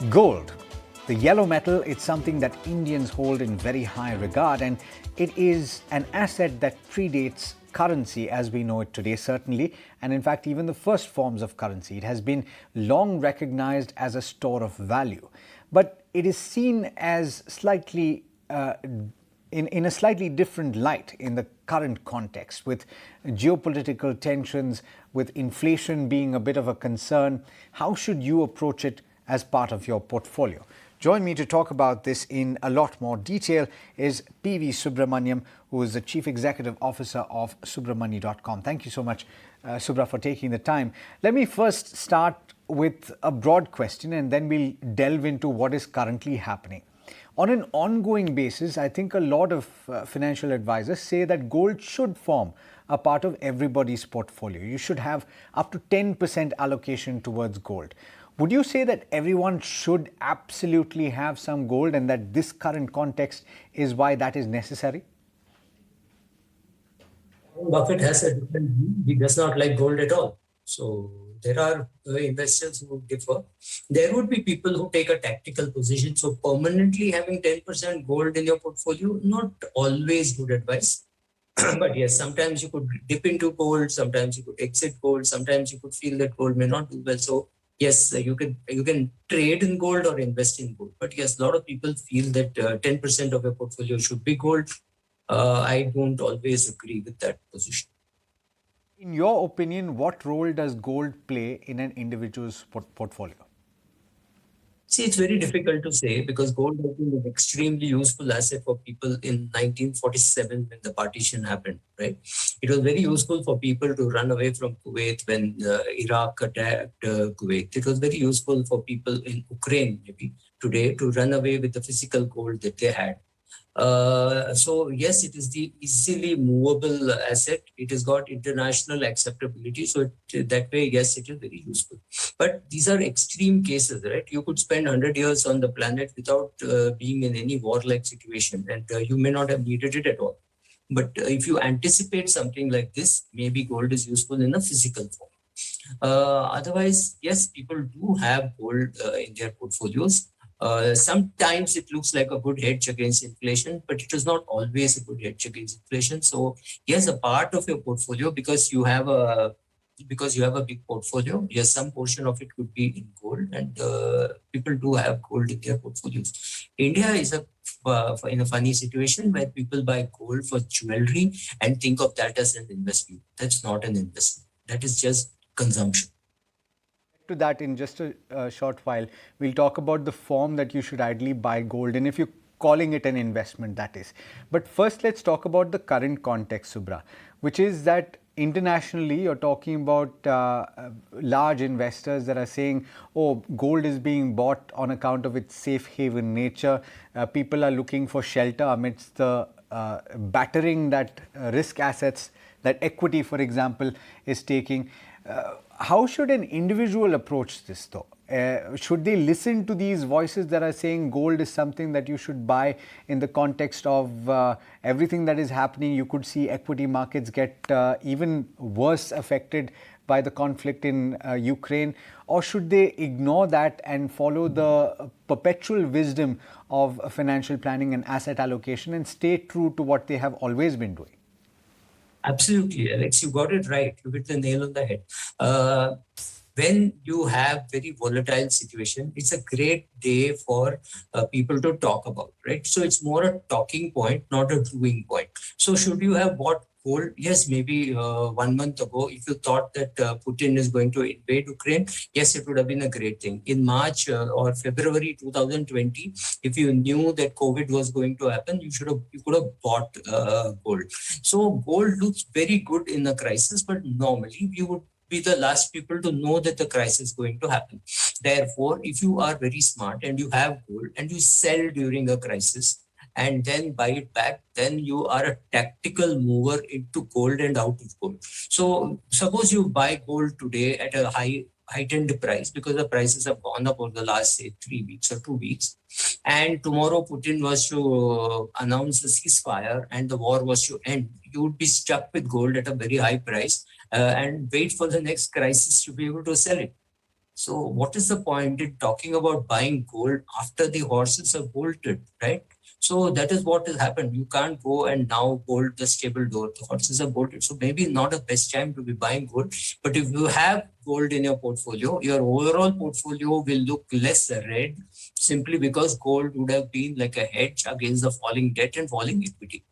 Gold, the yellow metal, it's something that Indians hold in very high regard, and it is an asset that predates currency as we know it today, certainly, and in fact, even the first forms of currency. It has been long recognized as a store of value, but it is seen as slightly in a slightly different light in the current context, with geopolitical tensions, with inflation being a bit of a concern. How should you approach it as part of your portfolio? Join me to talk about this in a lot more detail is PV Subramanyam, who is the Chief Executive Officer of Subramani.com. Thank you so much, Subra, for taking the time. Let me first start with a broad question and then we'll delve into what is currently happening. On an ongoing basis, I think a lot of financial advisors say that gold should form a part of everybody's portfolio. You should have up to 10% allocation towards gold. Would you say that everyone should absolutely have some gold and that this current context is why that is necessary? Buffett has a different view. He does not like gold at all. So there are investors who differ. There would be people who take a tactical position. So permanently having 10% gold in your portfolio, not always good advice. But yes, sometimes you could dip into gold, sometimes you could exit gold, sometimes you could feel that gold may not do well. So yes, you can trade in gold or invest in gold. But yes, a lot of people feel that 10% of your portfolio should be gold. I don't always agree with that position. In your opinion, what role does gold play in an individual's portfolio? See, it's very difficult to say because gold has been an extremely useful asset for people in 1947 when the partition happened, right? It was very useful for people to run away from Kuwait when Iraq attacked Kuwait. It was very useful for people in Ukraine, maybe today, to run away with the physical gold that they had. So yes, it is the easily movable asset. It has got international acceptability. So that way, yes, it is very useful. But these are extreme cases, right? You could spend 100 years on the planet without being in any warlike situation, and you may not have needed it at all. But if you anticipate something like this, maybe gold is useful in a physical form. Otherwise, yes, people do have gold in their portfolios. Sometimes it looks like a good hedge against inflation, but it is not always a good hedge against inflation. So yes, a part of your portfolio, because you have a big portfolio, yes, some portion of it could be in gold, and people do have gold in their portfolios. India is in a funny situation where people buy gold for jewellery and think of that as an investment. That's not an investment. That is just consumption. To that in just a short while. We'll talk about the form that you should ideally buy gold and if you're calling it an investment, that is. But first, let's talk about the current context, Subra, which is that internationally you're talking about large investors that are saying, oh, gold is being bought on account of its safe haven nature. People are looking for shelter amidst the battering that risk assets, that equity, for example, is taking. How should an individual approach this though? Should they listen to these voices that are saying gold is something that you should buy in the context of everything that is happening? You could see equity markets get even worse affected by the conflict in Ukraine, or should they ignore that and follow the perpetual wisdom of financial planning and asset allocation and stay true to what they have always been doing? Absolutely, Alex, you got it right. You hit the nail on the head. When you have very volatile situation, it's a great day for people to talk about, right? So it's more a talking point, not a doing point. So should you have bought gold? Yes, maybe 1 month ago, if you thought that Putin is going to invade Ukraine, yes, it would have been a great thing. In March or February 2020, if you knew that COVID was going to happen, you could have bought gold. So gold looks very good in a crisis, but normally you would be the last people to know that the crisis is going to happen. Therefore, if you are very smart and you have gold and you sell during a crisis and then buy it back, then you are a tactical mover into gold and out of gold. So suppose you buy gold today at a heightened price because the prices have gone up over the last, say, 3 weeks or 2 weeks. And tomorrow Putin was to announce a ceasefire and the war was to end. You would be stuck with gold at a very high price and wait for the next crisis to be able to sell it. So what is the point in talking about buying gold after the horses are bolted, right? So that is what has happened. You can't go and now bolt the stable door. The horses are bolted. So maybe not the best time to be buying gold. But if you have gold in your portfolio, your overall portfolio will look less red simply because gold would have been like a hedge against the falling debt and falling equity.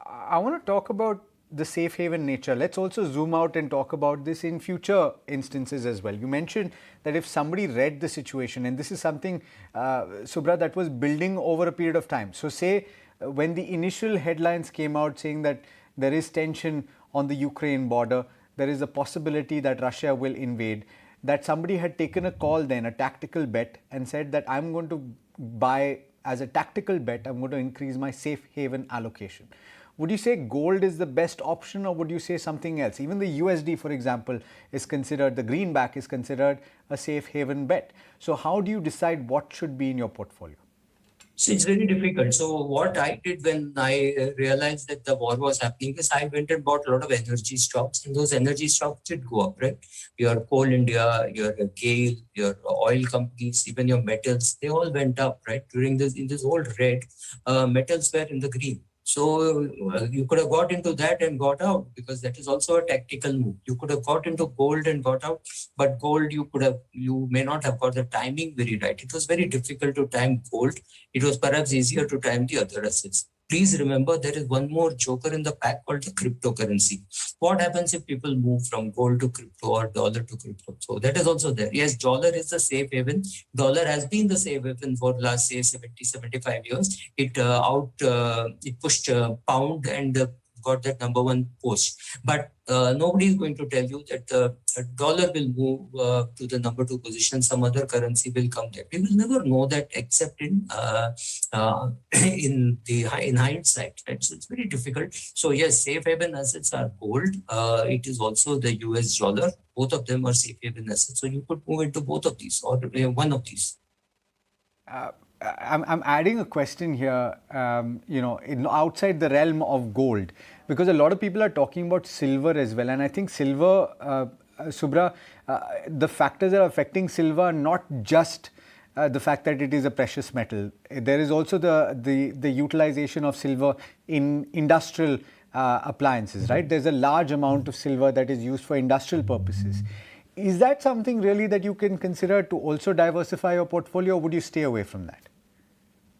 I want to talk about the safe haven nature. Let's also zoom out and talk about this in future instances as well. You mentioned that if somebody read the situation, and this is something, Subra, that was building over a period of time. So, say when the initial headlines came out saying that there is tension on the Ukraine border, there is a possibility that Russia will invade, that somebody had taken a call then, a tactical bet, and said that I'm going to buy as a tactical bet, I'm going to increase my safe haven allocation. Would you say gold is the best option, or would you say something else? Even the USD, for example, is considered, the greenback is considered a safe haven bet. So how do you decide what should be in your portfolio? So it's very difficult. So what I did when I realized that the war was happening is I went and bought a lot of energy stocks, and those energy stocks did go up, right? Your Coal India, your GAIL, your oil companies, even your metals, they all went up, right? During this, in this whole red, metals were in the green. So you could have got into that and got out, because that is also a tactical move. You could have got into gold and got out, but gold you may not have got the timing very right. It was very difficult to time gold. It was perhaps easier to time the other assets. Please remember, there is one more joker in the pack called the cryptocurrency. What happens if people move from gold to crypto or dollar to crypto? So that is also there. Yes, dollar is the safe haven. Dollar has been the safe haven for the last, say, 70, 75 years. It pushed pound and got that number one post. But nobody is going to tell you that the dollar will move to the number two position. Some other currency will come there. We will never know that except in in hindsight. Right? So it's very difficult. So yes, safe haven assets are gold. It is also the US dollar. Both of them are safe haven assets. So you could move into both of these or one of these. I'm adding a question here, outside the realm of gold, because a lot of people are talking about silver as well. And I think silver, Subra, the factors that are affecting silver are not just the fact that it is a precious metal. There is also the utilization of silver in industrial appliances, right? There's a large amount of silver that is used for industrial purposes. Is that something really that you can consider to also diversify your portfolio, or would you stay away from that?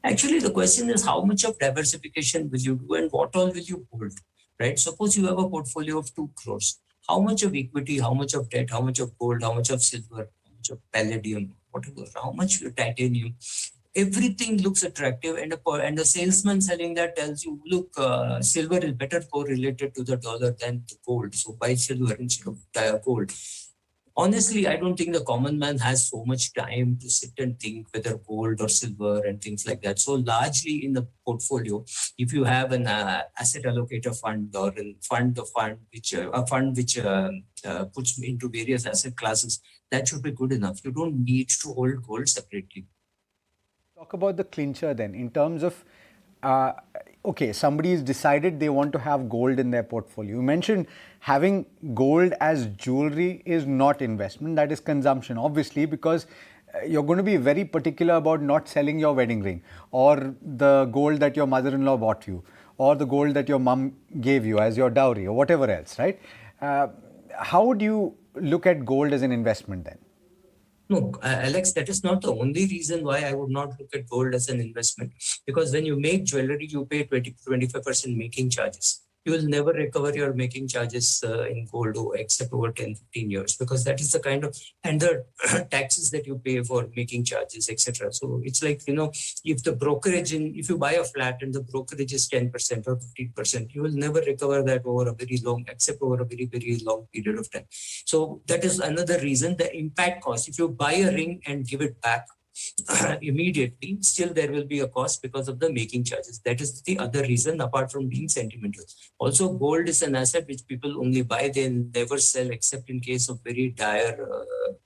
Actually, the question is how much of diversification will you do and what all will you hold, right? Suppose you have a portfolio of 2 crores. How much of equity, how much of debt, how much of gold, how much of silver, how much of palladium, whatever, how much titanium? Everything looks attractive, and the salesman selling that tells you, look, silver is better correlated to the dollar than the gold. So buy silver instead of gold. Honestly, I don't think the common man has so much time to sit and think whether gold or silver and things like that. So largely in the portfolio, if you have an asset allocator fund or a fund which puts into various asset classes, that should be good enough. You don't need to hold gold separately. Talk about the clincher then, in terms of, okay, somebody's decided they want to have gold in their portfolio. You mentioned having gold as jewelry is not investment, that is consumption, obviously, because you're going to be very particular about not selling your wedding ring, or the gold that your mother-in-law bought you, or the gold that your mom gave you as your dowry, or whatever else, right? How would you look at gold as an investment then? No, Alex, that is not the only reason why I would not look at gold as an investment. Because when you make jewelry, you pay 20 to 25% making charges. You will never recover your making charges in gold except over 10, 15 years, because that is the kind of, and the taxes that you pay for making charges, etc. So it's like, if you buy a flat and the brokerage is 10% or 15%, you will never recover that except over a very, very long period of time. So that is another reason, the impact cost. If you buy a ring and give it back immediately, still there will be a cost because of the making charges. That is the other reason, apart from being sentimental. Also, gold is an asset which people only buy, they never sell except in case of very dire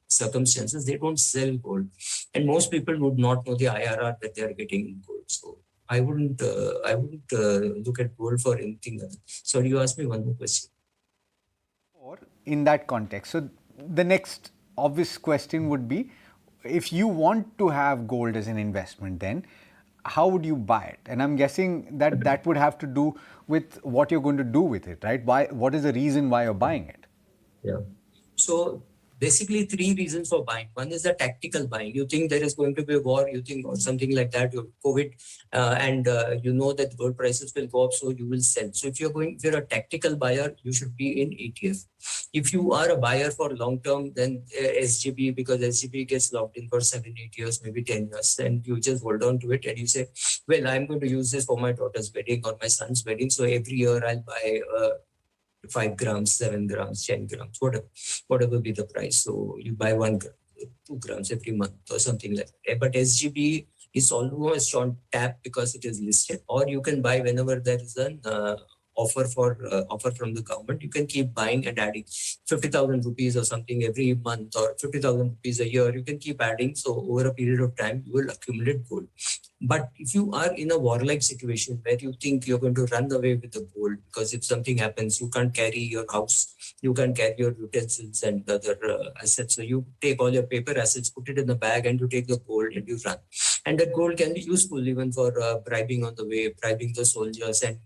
circumstances. They don't sell gold, and most people would not know the IRR that they are getting in gold. So I wouldn't look at gold for anything else. Sorry, you asked me one more question. Or in that context, so the next obvious question would be, if you want to have gold as an investment, then how would you buy it? And I'm guessing that that would have to do with what you're going to do with it, right? Why? What is the reason why you're buying it? Yeah. So basically three reasons for buying. One is the tactical buying. You think there is going to be a war, you think, or something like that, you COVID, and you know that gold prices will go up, so you will sell. So if you're a tactical buyer, you should be in ETF. If you are a buyer for long term, then SGB, because SGB gets locked in for 7-8 years, maybe 10 years, and you just hold on to it and you say, well, I'm going to use this for my daughter's wedding or my son's wedding. So every year I'll buy 5 grams, 7 grams, 10 grams, whatever be the price. So you buy 1 gram, 2 grams every month or something like that. But SGB is almost on tap because it is listed, or you can buy whenever there is an offer from the government. You can keep buying and adding 50,000 rupees or something every month, or 50,000 rupees a year. You can keep adding. So over a period of time, you will accumulate gold. But if you are in a warlike situation where you think you're going to run away with the gold, because if something happens, you can't carry your house, you can't carry your utensils and other assets. So you take all your paper assets, put it in the bag, and you take the gold and you run. And that gold can be useful even for bribing on the way, bribing the soldiers. And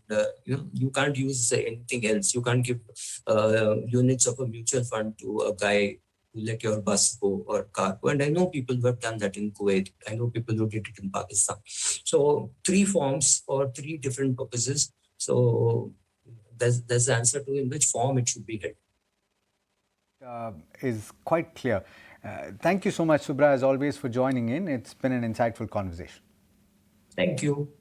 you can't use anything else. You can't give units of a mutual fund to a guy who let your bus go or car go. And I know people who have done that in Kuwait. I know people who did it in Pakistan. So 3 forms for 3 different purposes. So there's the answer to in which form it should be held. Is quite clear. Thank you so much, Subra, as always, for joining in. It's been an insightful conversation. Thank you.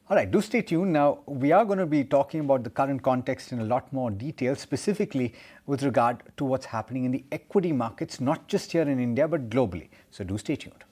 All right, do stay tuned. Now, we are going to be talking about the current context in a lot more detail, specifically with regard to what's happening in the equity markets, not just here in India, but globally. So do stay tuned.